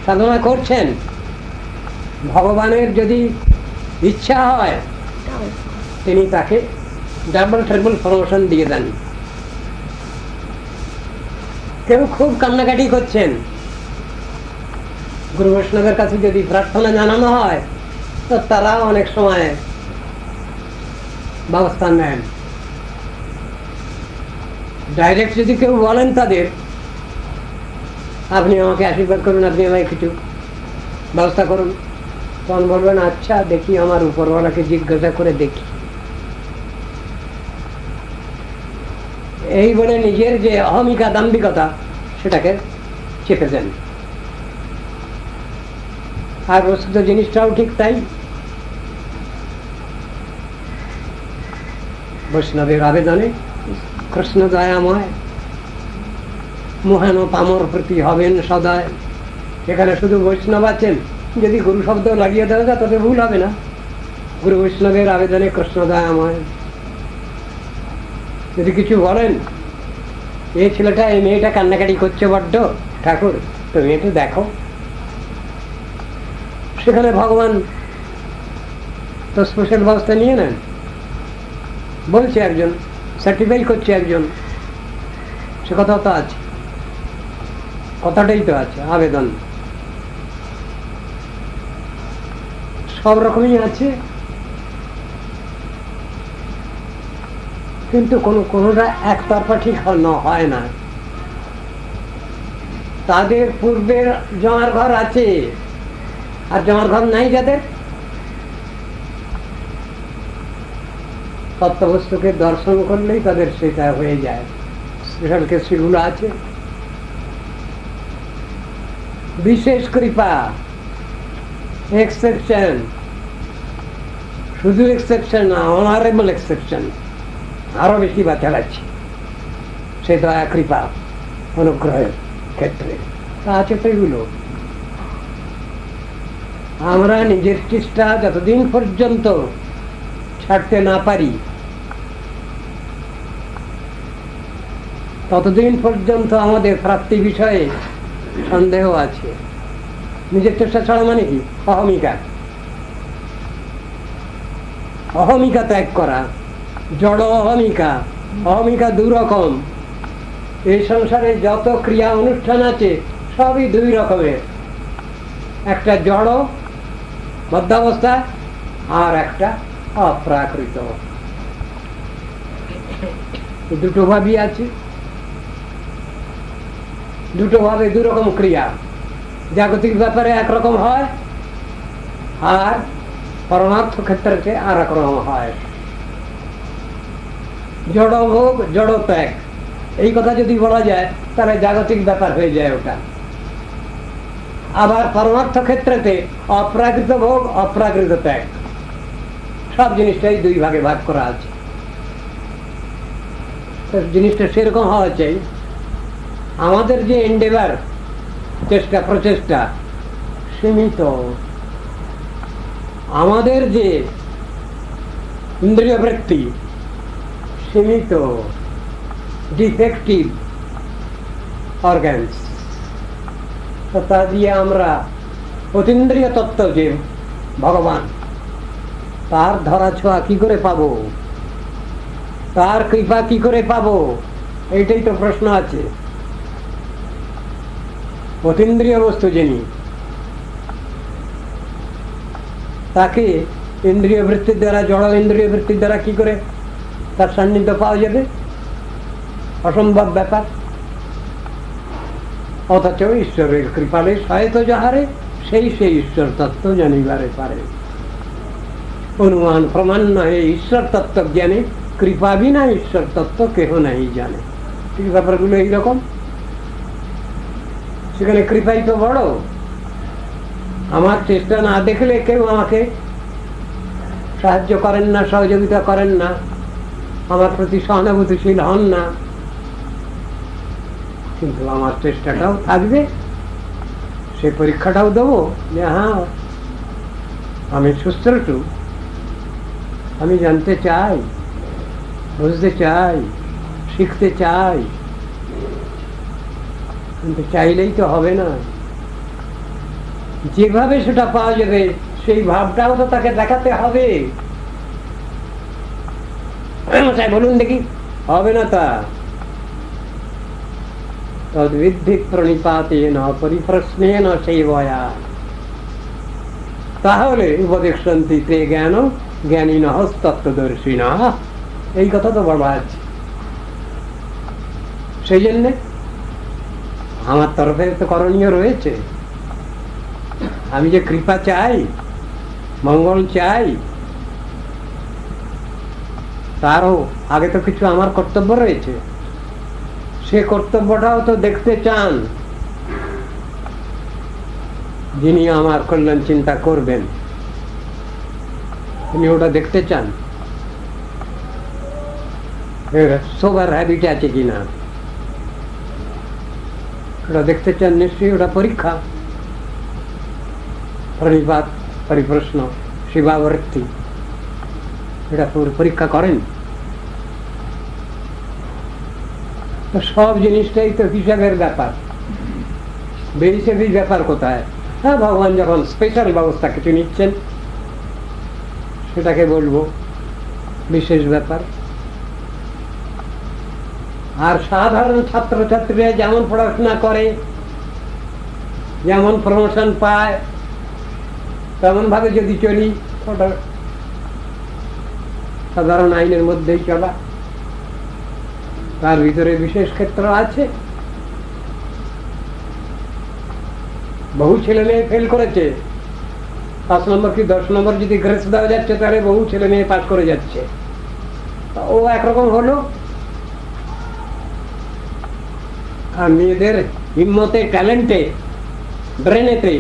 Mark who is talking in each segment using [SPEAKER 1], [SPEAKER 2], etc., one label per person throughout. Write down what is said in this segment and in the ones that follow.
[SPEAKER 1] সাধনা করছেন, ভগবানের যদি ইচ্ছা হয় তিনি তাকে ডাবল ট্রিপল প্রমোশন দিয়ে দেন। কেউ খুব কান্নাকাটি করছেন, গুরু বৈষ্ণবের কাছে যদি প্রার্থনা জানানো হয় তো তারা অনেক সময় ব্যবস্থা নেন। ডাইরেক্ট যদি কেউ বলেন তাদের, আপনি আমাকে আশীর্বাদ করুন, আপনি আমাকে কিছু ব্যবস্থা করুন, তখন বলবেন আচ্ছা দেখি, আমার উপরওয়ালাকে জিজ্ঞাসা করে দেখি। এই বলে নিজের যে অহমিকা, দাম্ভিকতা, সেটাকে চেপে দেন। আর বস্তুত জিনিসটাও ঠিক তাই। বৈষ্ণবের আবেদনে কৃষ্ণ দয়াময় মহান পামর প্রতি হবেন সদায়। এখানে শুধু বৈষ্ণব আছেন, যদি গুরু শব্দ লাগিয়ে দেওয়া যায় তবে ভুল হবে না। গুরু বৈষ্ণবের আবেদনে কৃষ্ণ দয়াময়। যদি কিছু বলেন, এই ছেলেটা, এই মেয়েটা কান্নাকাটি করছে বড্ড, ঠাকুর তুমি একটু দেখো, সেখানে ভগবান তো স্পেশাল ব্যবস্থা নিয়ে নেন। বলছে একজন, সার্টিফাই করছে একজন, সে কথাও তো আছে, কথাটাই তো আছে, আবেদন সব রকমই আছে। কিন্তু কোনোটা একতরফা ঠিক হয় না। তাদের পূর্বের জমার ঘর আছে, আর জমার ঘর নাই যাদের, তত্ত্ববস্তুকে দর্শন করলেই তাদের সেটা হয়ে যায়। স্পেশাল কেসগুলো আছে। বিশেষ কৃপা, এক্সেপশন, শুধু এক্সেপশন না, অনারেবল এক্সেপশন, আরো বেশি বাঁচা যাচ্ছে সে দয়া কৃপা অনুগ্রহের ক্ষেত্রে। তা আছে তো এগুলো। আমরা নিজের চেষ্টা যতদিন পর্যন্ত ছাড়তে না পারি ততদিন পর্যন্ত আমাদের প্রাপ্তি বিষয়ে সন্দেহ আছে। নিজের চেষ্টা ছাড়া মানে কি? অহমিকা। অহমিকা ত্যাগ করা, জড় অহমিকা। অহমিকা দু রকম। এই সংসারে যত ক্রিয়া অনুষ্ঠান আছে সবই দুই রকমের, একটা জড় মধ্যাবস্থা আর একটা অপ্রাকৃত। দুটো ভাবই আছে, দুটো ভাবে দু রকম ক্রিয়া। জাগতিক ব্যাপারে একরকম হয়, আর পরমার্থ ক্ষেত্রে আর এক রকম হয়। জড় ভোগ, জড় ত্যাগ, এই কথা যদি বলা যায় তাহলে জাগতিক ব্যাপার হয়ে যায় ওটা। আবার পরমার্থ ক্ষেত্রেতে অপ্রাকৃত ভোগ, অপ্রাকৃত ত্যাগ, সব জিনিসটাই দুই ভাগে ভাগ করা আছে। জিনিসটা সেরকম হওয়া চাই। আমাদের যে এন্ডেভার, চেষ্টা প্রচেষ্টা সীমিত। আমাদের যে ইন্দ্রিয় বৃত্তি সীমিত, ডিফেক্টিভ অর্গানস, তা দিয়ে আমরা অতীন্দ্রিয় তত্ত্ব যে ভগবান, তার ধরা ছোঁয়া কি করে পাবো, তার কৃপা কি করে পাবো, এইটাই তো প্রশ্ন আছে। অতীন্দ্রিয় বস্তু যিনি, তাকে ইন্দ্রিয় বৃত্তির দ্বারা, জড় ইন্দ্রিয় বৃত্তির দ্বারা কি করে তার সান্নিধ্য পাওয়া যাবে? অসম্ভব ব্যাপার। অথচ ঈশ্বরের কৃপালে সহায়ত যাহারে, সেই ঈশ্বর তত্ত্ব জানিবারে পারে। অনুমান প্রমাণ নহে ঈশ্বর তত্ত্ব জ্ঞানে, কৃপা বিনা ঈশ্বর তত্ত্ব কেহ নাই জানে। ঠিক ব্যাপারগুলো এইরকম। সেখানে কৃপাই তো বড়। আমার চেষ্টা না দেখলে কেউ আমাকে সাহায্য করেন না, সহযোগিতা করেন না, আমার প্রতি সহানুভূতিশীল হন না, কিন্তু আমার চেষ্টাটাও থাকবে, সে পরীক্ষাটাও দেবো যে হ্যাঁ আমি সুশ্রুতু, আমি জানতে চাই, বুঝতে চাই, শিখতে চাই। কিন্তু চাইলেই তো হবে না। যেভাবে সেটা পাওয়া যাবে সেই ভাবটাও তো তাকে দেখাতে হবে। বলুন দেখি, হবে না তা? তদ্বিদ্ধি প্রণিপাতেন পরিপ্রশ্নেন সেবয়া। তাহলে উপদেশন্তি তে জ্ঞান জ্ঞানী তত্ত্বদর্শিনা। এই কথা তো বলা আছে। সেই জন্যে আমার তরফে তো করণীয় রয়েছে। আমি যে কৃপা চাই, মঙ্গল চাই, তারও আগে তো কিছু আমার কর্তব্য রয়েছে। সে কর্তব্যটাও তো দেখতে চান যিনি আমার কল্যাণ চিন্তা করবেন, তিনি ওটা দেখতে চান। সোবার হ্যাবিট আছে কিনা ওটা দেখতে চান নিশ্চয়ই। ওটা পরীক্ষা, প্রণিপাত, পরিপ্রশ্ন, শিবাবৃত্তি, এটা পরীক্ষা করেন। তো সব জিনিসটাই তো হিসাবের ব্যাপার, বেহিসেবি ব্যাপার কোথায়? হ্যাঁ, ভগবান যখন স্পেশাল ব্যবস্থা কিছু নিচ্ছেন সেটাকে বলবো বিশেষ ব্যাপার। আর সাধারণ ছাত্রছাত্রীরা যেমন পড়াশোনা করে, যেমন প্রমোশন পায়, তেমন ভাবে যদি চলি, ওটা সাধারণ আইনের মধ্যেই চলা। তার ভিতরে বিশেষ ক্ষেত্র আছে। বহু ছেলে মেয়ে ফেল করেছে, 5 নম্বর কি 10 নম্বর যদি গ্রেস দেওয়া যাচ্ছে, তাহলে বহু ছেলে মেয়ে পাস করে যাচ্ছে। ও একরকম হলো। আর মেয়েদের হিম্মতে, ট্যালেন্টে, ব্রেনেতে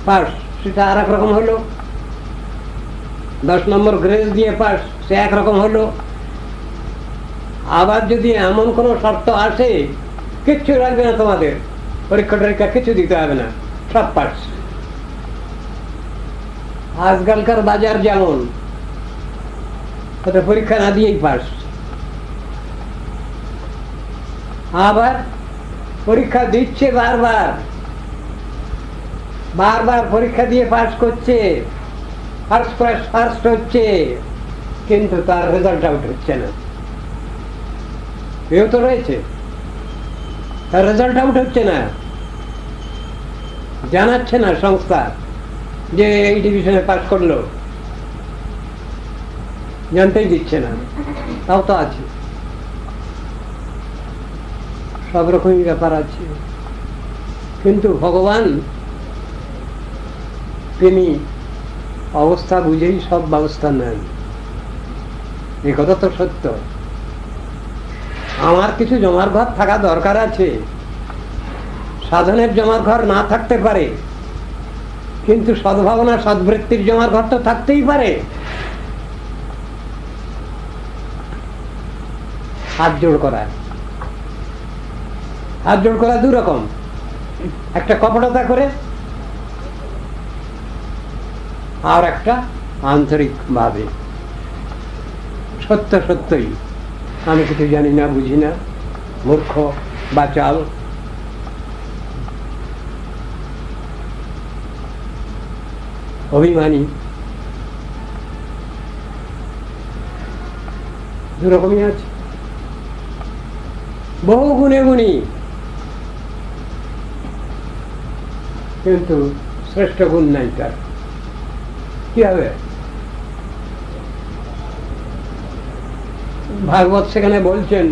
[SPEAKER 1] পাস, সেটা আর একরকম হলো। 10 নম্বর গ্রেস দিয়ে পাস, সে একরকম হলো। আবার যদি এমন কোন শর্ত আসে, কিচ্ছু লাগবে না, তোমাদের পরীক্ষা টরীক্ষা কিছু দিতে হবে না, সব পাস। আজকালকার বাজার যেমন, পরীক্ষা না দিয়েই পাস। আবার পরীক্ষা দিচ্ছে বারবার, বারবার পরীক্ষা দিয়ে পাস করছে, ফার্স্ট হচ্ছে, কিন্তু তার রেজাল্ট আউট হচ্ছে না। এও তো রয়েছে, তার রেজাল্ট আউট হচ্ছে না, জানাচ্ছে না সংস্থা যে এই ডিভিশনে পাস করলো, জানতেই দিচ্ছে না। তাও তো আছে, সব রকমই ব্যাপার আছে। কিন্তু ভগবান তিনি অবস্থা বুঝেই সব ব্যবস্থা নেন, এ কথা তো সত্য। আমার কিছু জমার ঘর থাকা দরকার আছে, সাধনের জমার ঘর না থাকতে পারে, কিন্তু সদ্ভাবনা, সদ্বৃত্তির জমার ঘর তো থাকতেই পারে। হাত জোড় করা, হাত জোড় করা দু রকম, একটা কপটতা করে, আর একটা আন্তরিক ভাবে। সত্য সত্যই আমি কিছু জানি না, বুঝি না, মূর্খ বা চাল, অভিমানী, দুরকমই আছে। বহু গুণে গুণী, কিন্তু শ্রেষ্ঠ গুণ নাই তার। কি হবে? ভাগবত সেখানে বলছেন,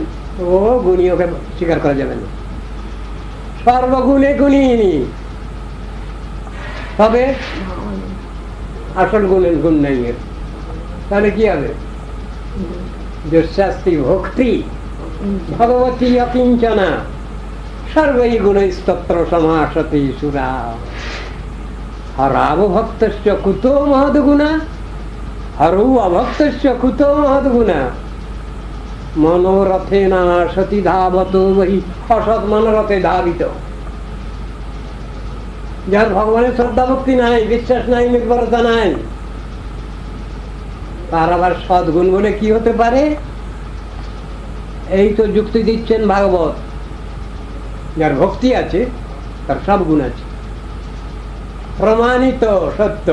[SPEAKER 1] ও গুণী, ওকে স্বীকার করা যাবে না, সর্বগুণে গুণী, তবে আসল গুণের গুণ নাই এর। তাহলে কি হবে? দুঃশাস্তি ভক্তি ভগবতী অকিঞ্চনা সর্বৈ গুণস্তত্র সমাসতি সুরা। হরাব ভক্তস্য কুতো মহদ্গুণা, হরৌ অভক্তস্য কুতো মহদ্গুণা। মনোরথে না সতি ধাবত বহি অসৎ মনোরথে ধাবিত। যার ভগবানের শ্রদ্ধা ভক্তি নাই, বিশ্বাস নাই, নির্ভরতা নাই, তার আবার সদ্গুণ বলে কি হতে পারে? এই তো যুক্তি দিচ্ছেন ভাগবত। যার ভক্তি আছে তার সব গুণ আছে, প্রমাণিত সত্য,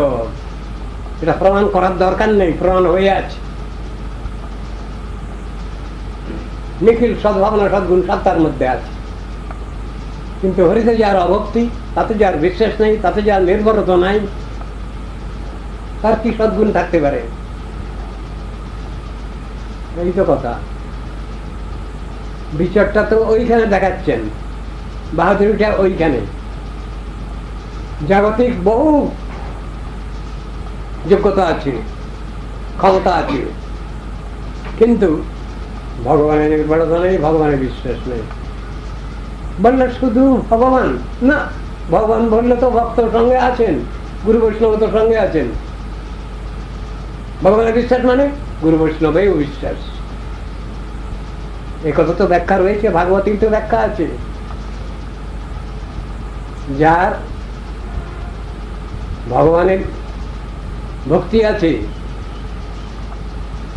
[SPEAKER 1] এটা প্রমাণ করার দরকার নেই, প্রমাণ হয়ে আছে। নিখিল সদ্ভাবনা সদ্গুণ সত্তার মধ্যে আছে, কিন্তু হরিতে যার অভক্তি, তাতে যার বিশ্বাস নেই, তাতে যার নির্ভরতা নাই, তার কি সদ্গুণ থাকতে পারে? এই তো কথা। বিচারটা তো ওইখানে দেখাচ্ছেন, বাহাদুরিটা ওইখানে। জাগতিক বহু যোগ্যতা আছে, ক্ষমতা আছে, কিন্তু ভগবানের নির্ভরতা নেই, ভগবানের বিশ্বাস নেই। বললে শুধু ভগবান না, ভগবান বললে তো ভক্তর সঙ্গে আছেন, গুরু বৈষ্ণব তো সঙ্গে আছেন। ভগবানের বিশ্বাস মানে গুরু বৈষ্ণবেও বিশ্বাস। এই কথা তো ব্যাখ্যা রয়েছে, ভাগবতীর তো ব্যাখ্যা আছে। যার ভগবানের ভক্তি আছে,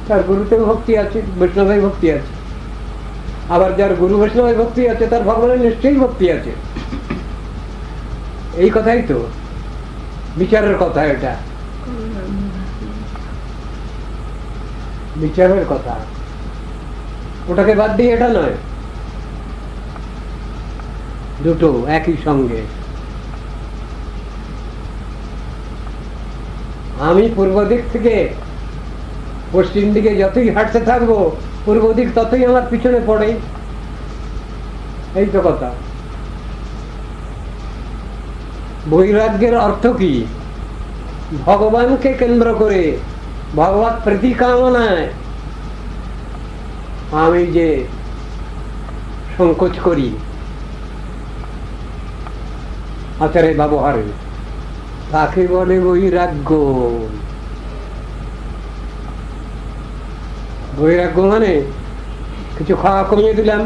[SPEAKER 1] তার গুরুতেও ভক্তি আছে, বৈষ্ণবের ভক্তি আছে। আবার যার গুরু বৈষ্ণবের ভক্তি আছে, তার ভগবানের নিশ্চয়ই ভক্তি আছে। এই কথাই তো বিচারের কথা, এটা বিচারের কথা। ওটাকে বাদ দিয়ে এটা নয়, দুটো একই সঙ্গে। আমি পূর্ব দিক থেকে পশ্চিম দিকে যতই হাঁটতে থাকবো, পূর্ব দিক ততই আমার পিছনে পড়ে। এই তো কথা। বৈরাগ্যের অর্থ কি? ভগবানকে কেন্দ্র করে, ভগবত প্রতিকামনায় আমি যে সংকোচ করি আচারে ব্যবহারে, তাকে বলে বৈরাগ্য। বৈরাগ্য মানে কিছু খাওয়া কমিয়ে দিলাম,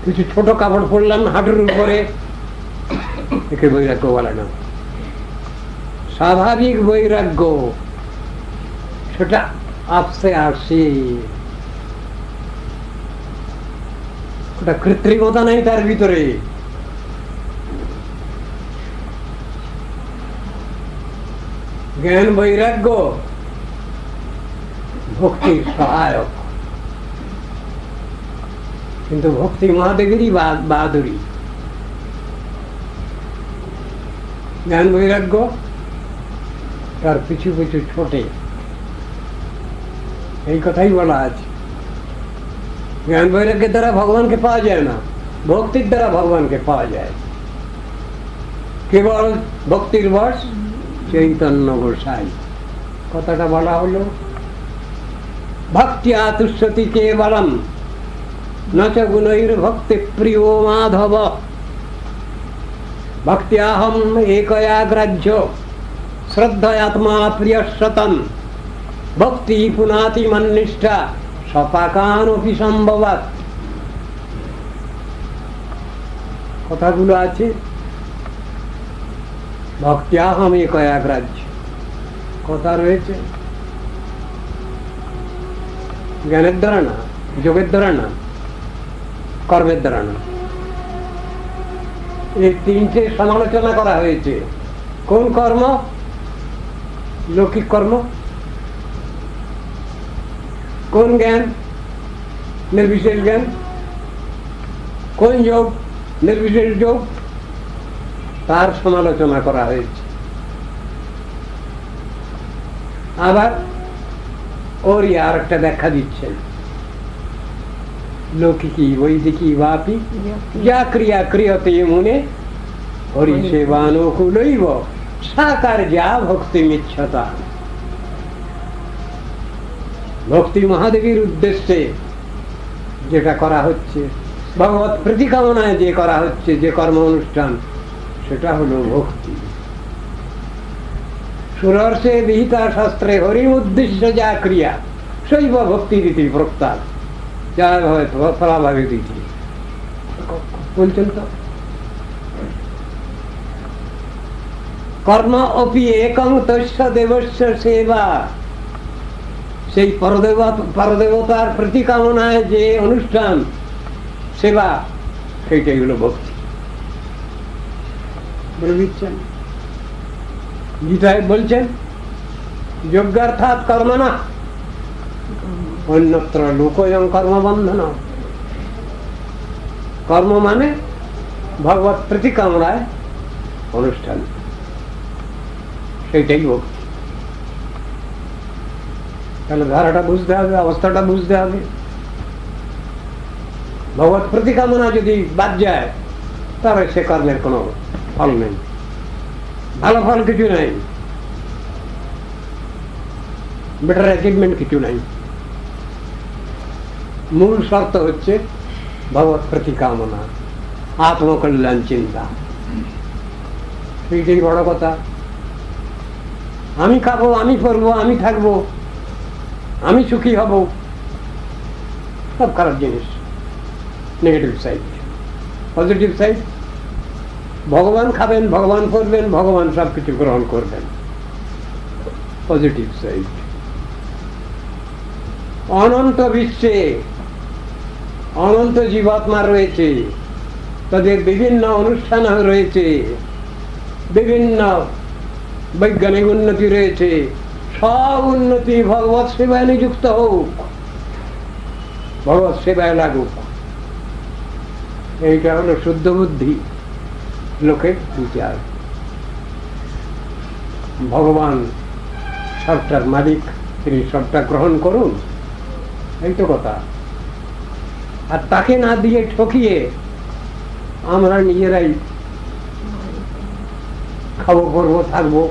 [SPEAKER 1] কিছু ছোট কাপড় পরলাম হাঁটুর উপরে, একে বৈরাগ্য বলে না। স্বাভাবিক বৈরাগ্য সেটা আপসে আসে, ওটা কৃত্রিমতা নেই তার ভিতরে। জ্ঞান বৈরাগ্য ভক্তির সহায়ক, কিন্তু ভক্তি মহাদেবেরই বাহাদুরি। জ্ঞান বৈরাগ্য তার পিছু পিছু ছোটে, এই কথাই বলা আছে। জ্ঞান বৈরাগ্যের দ্বারা ভগবানকে পাওয়া যায় না, ভক্তির দ্বারা ভগবানকে পাওয়া যায়। কেবল ভক্তির বশ চৈতন্য গোসাই, কথাটা বলা হলো। ভক্তিয়া তুষ্যতি কেবলম নচ গুণৈর ভক্তি প্রিয় মাধব, ভক্ত্যাহম একয়া গ্রাহ্য শ্রদ্ধয়াত্মা প্রিয়শতম, ভক্তি পুনাতি মন্নিষ্ঠা সপাকানপি সম্ভবাৎ। কথাগুলো আছে। ভক্ত্যাহম একয়া গ্রাহ্য কথা রয়েছে। জ্ঞানের দ্বারা না, যোগের দ্বারা না, কর্মের দ্বারা না। এই তিনটে সমালোচনা করা হয়েছে। কোন কর্ম? লৌকিক কর্ম। কোন জ্ঞান? নির্বিশেষ জ্ঞান। কোন যোগ? নির্বিশেষ যোগ। তার সমালোচনা করা হয়েছে। আবার ওর আর একটা ব্যাখ্যা দিচ্ছেন। লৌকিকি বৈদিকি বাপি যা ক্রিয়া ক্রিয়তে মুনে হরি সেবানুকূলৈব সাকার যা ভক্তি মিচ্ছতা। ভক্তি মহাদেবীর উদ্দেশ্যে যেটা করা হচ্ছে, ভগবত প্রতিকামনায় যে করা হচ্ছে যে কর্ম অনুষ্ঠান, সেটা হলো ভক্তি। সুরর্ষে বিহিতা শাস্ত্রে হরিম উদ্দেশ্য যা ক্রিয়া শৈব ভক্তি রীতি প্রস্তাব যা ফলাভাবে রীতি বলছেন। তো কর্ম অপি একং তস্য দেবস্য সেবা, সেই পরদেবতার প্রতিকামনায় যে অনুষ্ঠান সেবা, সেইটাই হলো ভক্তি। বলে দিচ্ছেন। গীতায় বলছেন যজ্ঞার্থাৎ কর্ম না অন্যত্র লোকয়ং কর্মবন্ধন। কর্ম মানে ভগবত প্রীতি কামনায় অনুষ্ঠান, সেইটাই ভক্তি। তাহলে ধারাটা বুঝতে হবে, অবস্থাটা বুঝতে হবে। ভগবত প্রীতি কামনা যদি বাদ যায় তবে সে কর্মের কোনো ফল নেই, ভালো ফল কিছু নেই, বেটার অ্যাচিভমেন্ট কিছু নেই। মূল শর্ত হচ্ছে ভগবত প্রীতি কামনা, আত্মকল্যাণ চিন্তা, সেইটাই বড় কথা। আমি খাবো, আমি করবো, আমি থাকবো, আমি সুখী হব, সব খারাপ জিনিস, নেগেটিভ সাইড। পজিটিভ সাইড ভগবান খাবেন, ভগবান করবেন, ভগবান সবকিছু গ্রহণ করবেন, পজিটিভ সাইড। অনন্ত বিশ্বে অনন্ত জীবাত্মা রয়েছে, তাদের বিভিন্ন অনুষ্ঠান রয়েছে, বিভিন্ন বৈজ্ঞানিক উন্নতি রয়েছে, সব উন্নতি ভগবত সেবায় নিযুক্ত হোক, ভগবত সেবায় লাগুক। এইটা হলো শুদ্ধ বুদ্ধি, লোকের বিচার। ভগবান সবটার মালিক, তিনি সবটা গ্রহণ করুন, এই তো কথা। আর তাকে না দিয়ে ঠকিয়ে আমরা নিজেরাই খাবো, করবো, থাকবো,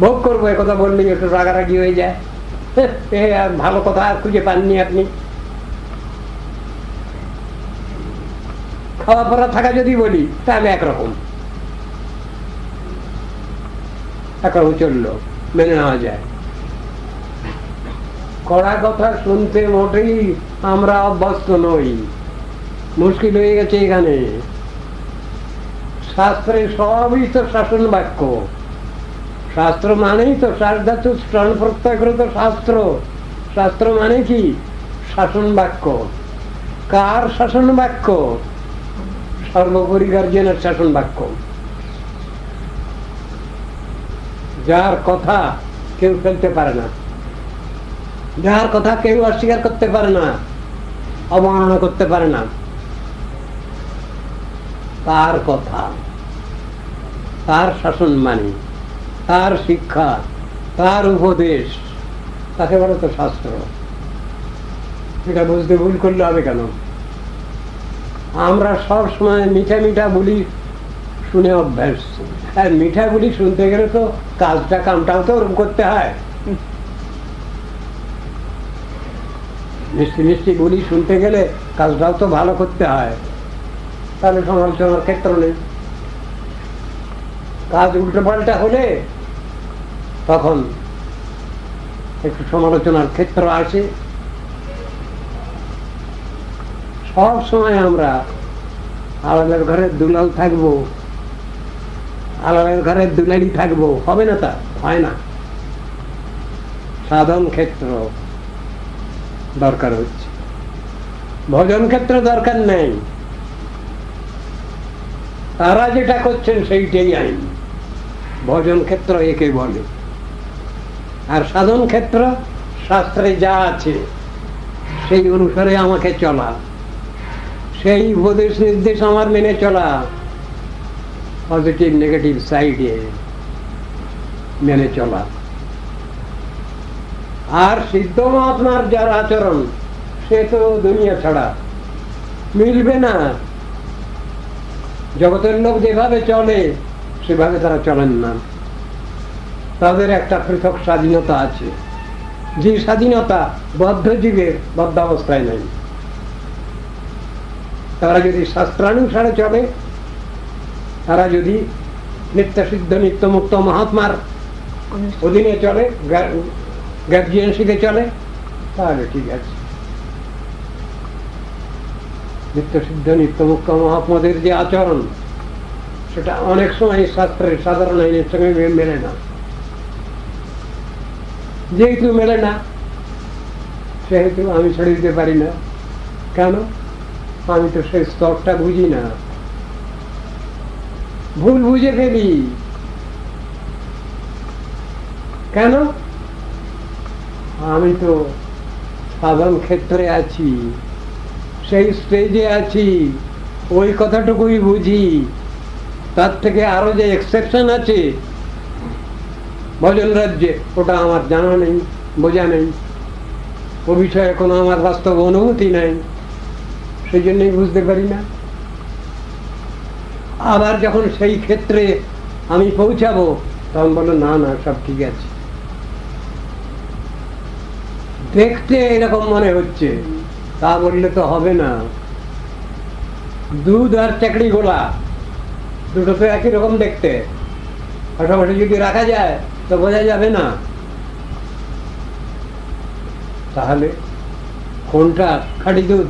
[SPEAKER 1] ভোগ করবো, একথা বললে একটু রাগারাগি হয়ে যায়। আর ভালো কথা আর খুঁজে পাননি আপনি। খাওয়া পড়া থাকা যদি বলি তাহলে একরকম চললো, মেনে নেওয়া যায়। কড়া কথা শুনতে মোটেই আমরা অভ্যস্ত নই, মুশকিল হয়ে গেছে এখানে। শাস্ত্রে সবই তো শাসন বাক্য, শাস্ত্র মানেই তো শাস্ত্র স্মরণ প্রত্যয়কৃত শাস্ত্র। শাস্ত্র মানে কি? শাসন বাক্য। কার শাসন বাক্য? সর্বোপরি গার্জেনের শাসন বাক্য, যার কথা কেউ ফেলতে পারে না, যার কথা কেউ অস্বীকার করতে পারে না, অবমাননা করতে পারে না, তার কথা, তার শাসন মানি, তার শিক্ষা, তার উপদেশ, তাকে বলে তো শাস্ত্র। এটা বুঝতে ভুল করলে হবে কেন? আমরা সব সময় মিঠা মিঠা বলি শুনে অভ্যাস, আর মিঠা বলি শুনতে গেলে তো কামটাও তো ওরকম করতে হয়। মিষ্টি মিষ্টি বলি শুনতে গেলে কাজটাও তো ভালো করতে হয়, তাহলে সমালোচনার ক্ষেত্র নেই। কাজ উল্টো পাল্টা হলে তখন একটু সমালোচনার ক্ষেত্র আসে। সব সময় আমরা আলালের ঘরের দুলাল থাকবো, আলালের ঘরের দুলালি থাকবো, হবে না, তা হয় না। সাধন ক্ষেত্র দরকার হচ্ছে, ভজন ক্ষেত্র দরকার নেই। তারা যেটা করছেন সেইটাই আইন, ভজন ক্ষেত্র একে বলে। আর সাধন ক্ষেত্র শাস্ত্রে যা আছে সেই অনুসারে আমাকে চলা, সেই উপদেশ নির্দেশ আমার মেনে চলা, পজিটিভ নেগেটিভ সাইডে মেনে চলা। আর সিদ্ধ মহাত্মার যার আচরণ সে তো দুনিয়া ছাড়া, মিলবে না। জগতের লোক যেভাবে চলে সেভাবে তারা চলেন না, তাদের একটা পৃথক স্বাধীনতা আছে, যে স্বাধীনতা বদ্ধজীবের বদ্ধাবস্থায় নেই। তারা যদি শাস্ত্রানুসারে চলে, তারা যদি নিত্যসিদ্ধ নিত্যমুক্ত মহাত্মার অধীনে চলে, গার্জিয়ানশিপে চলে, তাহলে ঠিক আছে। নিত্যসিদ্ধ নিত্যমুক্ত মহাত্মাদের যে আচরণ সেটা অনেক সময় শাস্ত্রের সাধারণ আইনের সঙ্গে মেলে না। যেহেতু মেলে না সেহেতু আমি ছেড়ে দিতে পারি না। কেন? আমি তো সেই স্তরটা বুঝি না, ভুল বুঝে ফেলি। কেন? আমি তো সাধন ক্ষেত্রে আছি, সেই স্টেজে আছি, ওই কথাটুকুই বুঝি। তার থেকে আরো যে এক্সেপশন আছে ভজন রাজ্যে, ওটা আমার জানা নেই, বোঝা নেই, ও বিষয়ে কোনো আমার বাস্তব অনুভূতি নাই, সেই জন্যই বুঝতে পারি না। আবার যখন সেই ক্ষেত্রে আমি পৌঁছাবো তখন বলো না না সব ঠিক আছে, দেখতে এরকম মনে হচ্ছে, তা বললে তো হবে না। দুধ আর চাকরি গোলা দুটো তো একই রকম দেখতে, পাশাপাশি যদি রাখা যায় তো বোঝা যাবে না। তাহলে কোনটা খাঁটি দুধ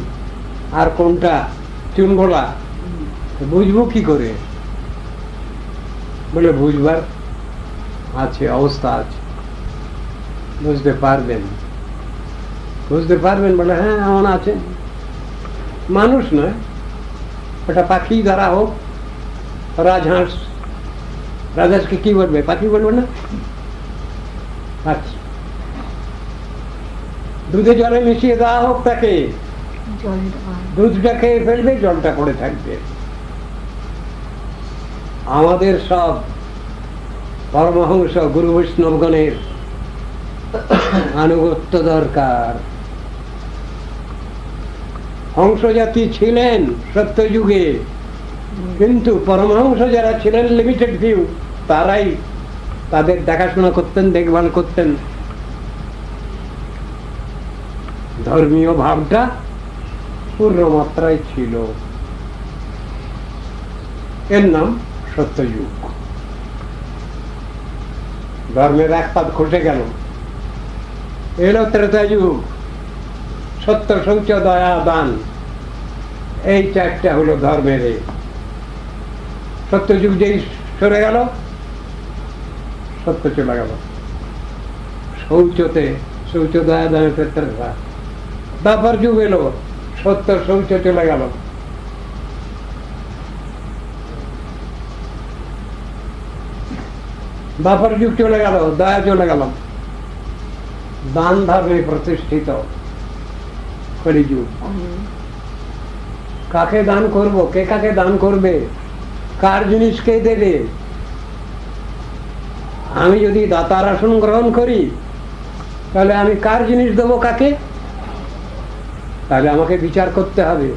[SPEAKER 1] আর কোনটা চুন গোলা বুঝবো কি করে? বলে বুঝবার আছে, অবস্থা আছে, বুঝতে পারবেন, বুঝতে পারবেন। বলে হ্যাঁ এমন আছে, মানুষ নয়, ওটা পাখি দ্বারা হোক, রাজহাঁস, রাজহাঁসকে কি বলবে? পাখি বলবো না, পাখি। দুধে জলে মিশিয়ে দেওয়া হোক তাকে, দুধটা খেয়ে ফেলবে, জলটা পড়ে থাকবে। আমাদের সব পরমহংস গুরু বৈষ্ণবগণের আনুগত্য দরকার। হংস জাতি ছিলেন সত্যযুগে, কিন্তু পরমহংস যারা ছিলেন লিমিটেড ভিউ, তারাই তাদের দেখাশোনা করতেন, দেখভাল করতেন। ধর্মীয় ভাবটা পূর্ণ মাত্রায় ছিল, এর নাম সত্যযুগ। ধর্মের এক পাত খসে গেল, এলো ত্রেতা যুগ। সত্য, শৌচ, দয়া, দান, এই চারটা হলো ধর্মের। সত্যযুগ যেই সরে গেল, সত্য চলে গেল, শৌচতে, শৌচ, দয়া, দানের ত্রেতা। তারপর যুগ এলো, সত্য, শৌচ চলে গেল, দ্বাপর যুগ চলে গেল, দয়া চলে গেল, দান ধর্মে প্রতিষ্ঠিত কলিযুগ। কাকে দান করব, কে কাকে দান করবে, কার জিনিস কে দেবে? আমি যদি দাতার আসন গ্রহণ করি তাহলে আমি কার জিনিস দেবো কাকে? তাহলে আমাকে বিচার করতে হবে।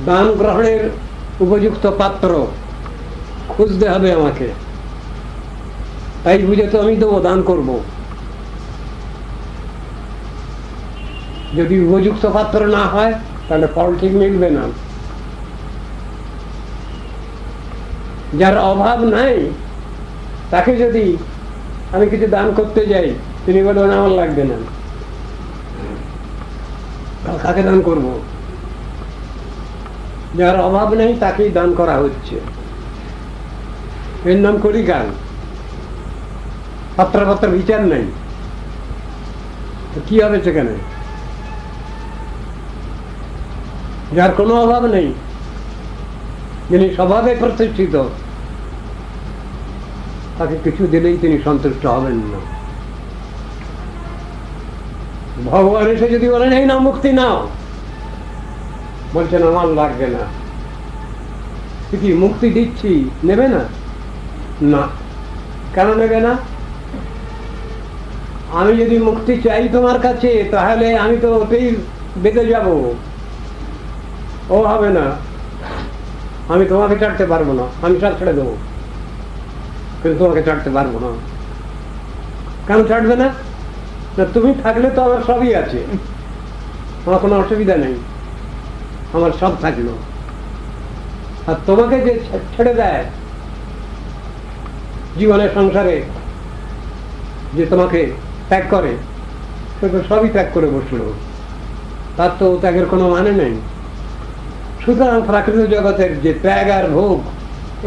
[SPEAKER 1] দান গ্রহণের উপযুক্ত পাত্র খুঁজতে হবে আমাকে, তাই বুঝে তো আমি দেবো, দান করব। যদি উপযুক্ত পাত্র না হয় তাহলে ফল ঠিক মিলবে না। যার অভাব নাই তাকে যদি আমি কিছু দান করতে যাই, তিনি বলবেন আমার লাগবে না, কাকে দান করব? যার অভাব নেই তাকেই দান করা হচ্ছে, এর নাম কলিকাল। পাত্র পাত্র বিচার নেই, কি হবে সেখানে? যার কোনো অভাব নেই, যিনি স্বভাবে প্রতিষ্ঠিত, তাকে কিছু দিলেই তিনি সন্তুষ্ট হবেন না। ভগবান এসে যদি বলেন এই না মুক্তি নাও, বলছেন আমার লাগবে না। কি মুক্তি দিচ্ছি, নেবে না? না। কেন নেবে না? আমি যদি মুক্তি চাই তোমার কাছে, তাহলে আমি তো ওতেই বেঁধে যাব, ও হবে না। আমি তোমাকে ছাড়তে পারবো না, আমি সব ছেড়ে দেবো, কিন্তু তোমাকে ছাড়তে পারবো না। কেন ছাড়বে না? তুমি থাকলে তো আমার সবই আছে, আমার কোনো অসুবিধা নেই, আমার সব থাকলো। আর তোমাকে যে ছেড়ে দেয় জীবনের সংসারে, যে তোমাকে ত্যাগ করে, সে তো সবই ত্যাগ করে বসলো, তার তো ত্যাগের কোনো মানে নেই। সুতরাং প্রাকৃত জগতের যে ত্যাগ আর ভোগ,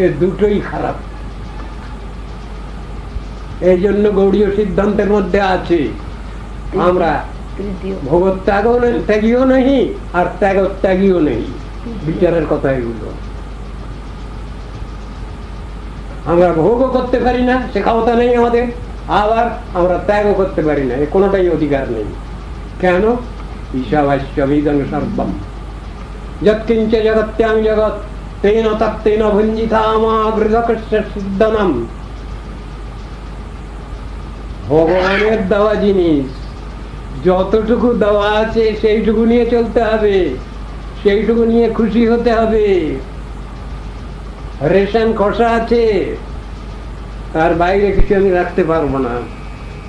[SPEAKER 1] এ দুটোই খারাপ। এই জন্য গৌড়ীয় সিদ্ধান্তের মধ্যে আছে আমরা ভোগত্যাগও ত্যাগীও নেই আর ত্যাগত্যাগীও নেই। বিচারের কথা এগুলো। আমরা ভোগও করতে পারি না, সে ক্ষমতা নেই আমাদের, আবার আমরা ত্যাগও করতে পারি না, এ কোনোটাই অধিকার নেই। কেন? ঈশাবাস্যমিদং সর্বম যৎকিঞ্চ জগত্যাং জগৎ তেন তত্তেন ভুঞ্জিতামাগৃধকস্য সিদ্ধনম। ভগবানের দেওয়া জিনিস যতটুকু দেওয়া আছে সেইটুকু নিয়ে চলতে হবে, সেইটুকু নিয়ে খুশি হতে হবে। রেশন কষা আছে, তার বাইরে কিছু আমি রাখতে পারবো না,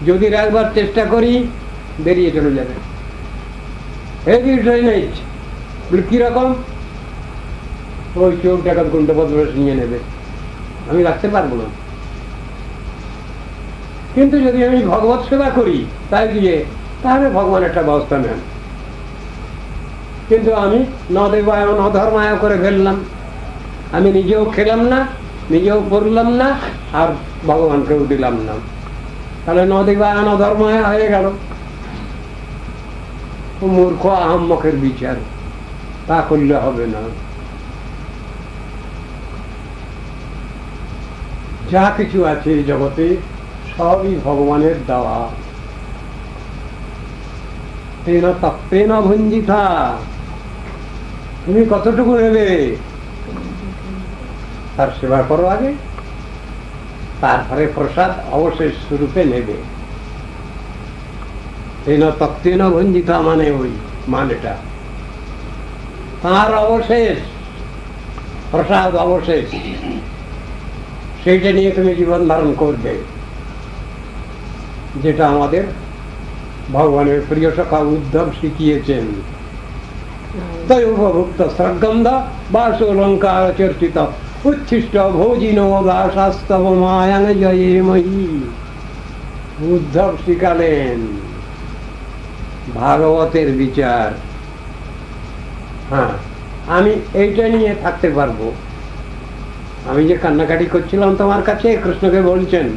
[SPEAKER 1] যদি রাখবার চেষ্টা করি বেরিয়ে চলে যাবে। কিরকম? ওই চোখ টাকা গুন্ডা বদমাশ নিয়ে নেবে, আমি রাখতে পারবো না। কিন্তু যদি আমি ভগবত সেবা করি তাই দিয়ে, তাহলে ভগবান একটা ব্যবস্থা নেন। কিন্তু আমি ন দেবায় ন ধর্মায় করে ফেললাম, আমি নিজেও খেলাম না, নিজেও পড়লাম না, আর ভগবানকেও দিলাম না, তাহলে ন দেবায় ন ধর্মায় হয়ে গেল। মূর্খ আহম্মকের বিচার, তা করলে হবে না। যা কিছু আছে এই জগতে সবই ভগবানের দেওয়া। তেন তত্ত্বেন ভুঞ্জিতা, তুমি কতটুকু নেবে তার সেবা করো আগে, তারপরে প্রসাদ অবশেষ রূপে নেবে। তেন তত্ত্বেন ভুঞ্জিতা মানে ওই মানেটা, তার অবশেষ প্রসাদ অবশেষ, সেইটা নিয়ে তুমি জীবন ধারণ করবে, যেটা আমাদের ভগবানের প্রিয় সখা উদ্ধব শিখিয়েছেন। তাই উপভুক্ত স্রগন্ধ বাসোলঙ্কার চর্চিত উচ্ছিষ্ট ভোজিনো দাসাস্তব মায়াং জয়ে ময়ী। উদ্ধব শিখালেন ভাগবতের বিচার। হ্যাঁ, আমি এইটা নিয়ে থাকতে পারবো। আমি যে কান্নাকাটি করছিলাম তোমার কাছে, কৃষ্ণকে বলছেন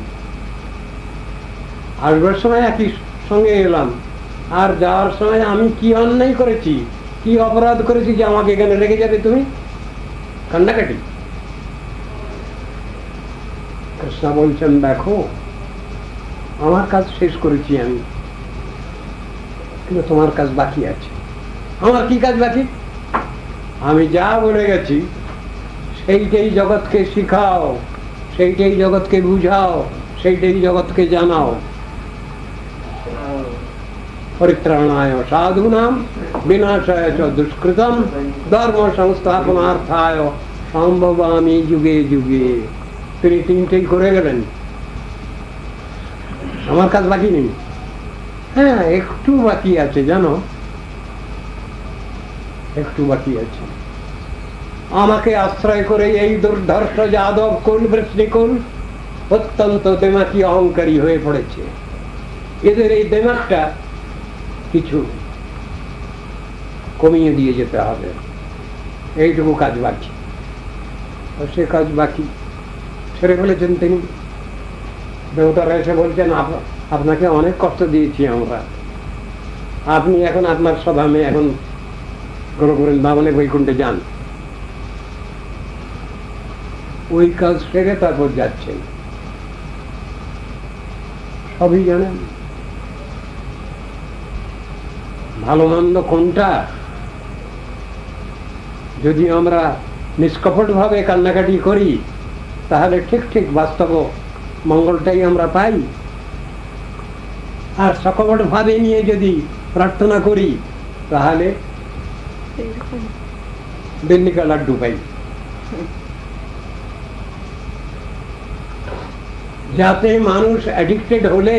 [SPEAKER 1] আসবার সময় একই সঙ্গে এলাম, আর যাওয়ার সময় আমি কি অন্যায় করেছি, কি অপরাধ করেছি যে আমাকে এখানে রেখে যাবে তুমি? কান্নাকাটি। কৃষ্ণ বলছেন দেখো, আমার কাজ শেষ করেছি আমি, কিন্তু তোমার কাজ বাকি আছে। আমার কি কাজ বাকি? আমি যা বলে গেছি সেইটাই জগৎকে শিখাও, সেইটাই জগৎকে বুঝাও, সেইটাই জগৎকে জানাও। পরিত্রাণায় সাধুনাম বিনাশায় চ দুষ্কৃতম ধর্ম সংস্থাপনার্থায় সম্ভবামি যুগে যুগে। তিনি তিনটেই করে গেলেন। আমার কাজ বাকি নেই। হ্যাঁ, একটু বাকি আছে, জানো, একটু বাকি আছে। আমাকে আশ্রয় করে এই দুর্ধর্ষ যাদব কুল বৃষ্ণিকুল অত্যন্ত দেমাকি অহংকারী হয়ে পড়েছে। এদের এই দেমাকটা কিছু কমিয়ে দিয়ে যেতে হবে, এইটুকু কাজ বাকি। সে কাজ বাকি ছেড়ে ফেলেছেন তিনি। দেবতারা এসে বলছেন আপনাকে অনেক কষ্ট দিয়েছি আমরা, আপনি এখন আপনার স্বধামে এখন বৃন্দাবনে বৈকুণ্ঠে যান। ওই কাজ সেরে তারপর যাচ্ছেন। সবই জানেন ভালো মন্দ কোনটা। যদি আমরা নিষ্কপট ভাবে কান্নাকাটি করি তাহলে ঠিক ঠিক বাস্তব মঙ্গলটাই আমরা পাই, আর সকপট ভাবে নিয়ে যদি প্রার্থনা করি তাহলে দিল্লি কা লাড্ডু পাই। যাতে মানুষ অ্যাডিক্টেড হলে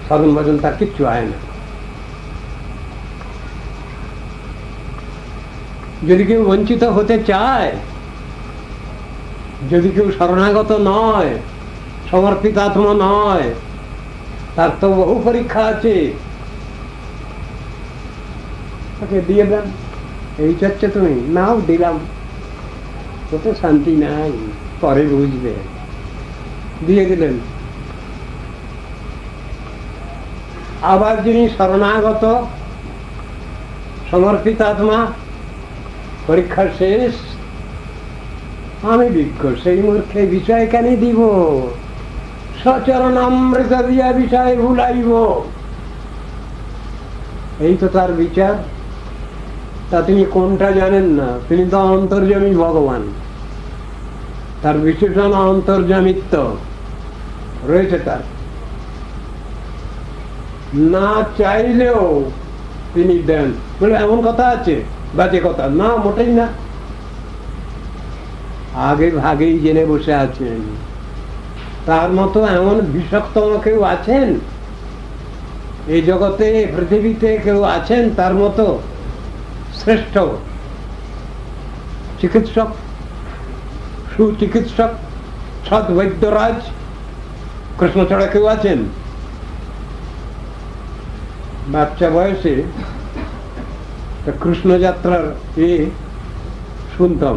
[SPEAKER 1] সাধন ভজন তার কিচ্ছু হয় না। যদি কেউ বঞ্চিত হতে চায়, যদি কেউ শরণাগত নয়, সমর্পিত আত্মা নয়, তার তো বহু পরীক্ষা আছে, তাকে দিয়ে দেন। এই চাচ্ছে তুমি নাও, দিলাম, তো শান্তি নাই, পরে বুঝবে, দিয়ে দিলেন। আবার যিনি শরণাগত সমর্পিত আত্মা, পরীক্ষা শেষ, আমি বিজ্ঞ, সেই মূর্খে বিষয় কেন দিব, সচরণ অমৃত দিয়া বিষয় ভুলাইব, এই তো তার বিচার। তা তিনি কোনটা জানেন না, তিনি তো অন্তর্যামী ভগবান, তার বিশেষণ অন্তর্যামিত্ব রয়েছে তার, না চাইলেও তিনি দেন। বলে এমন কথা আছে, বাজে কথা না, মোটেই না, আগে ভাগেই জেনে বসে আছেন। তার মতো এমন বিশক্তম কেউ আছেন এই জগতে, পৃথিবীতে কেউ আছেন তার মতো শ্রেষ্ঠ চিকিৎসক, সুচিকিৎসক, সৎ বৈদ্যরাজ কৃষ্ণ ছাড়া কেউ আছেন? বাচ্চা বয়সে কৃষ্ণ যাত্রার শুনতাম।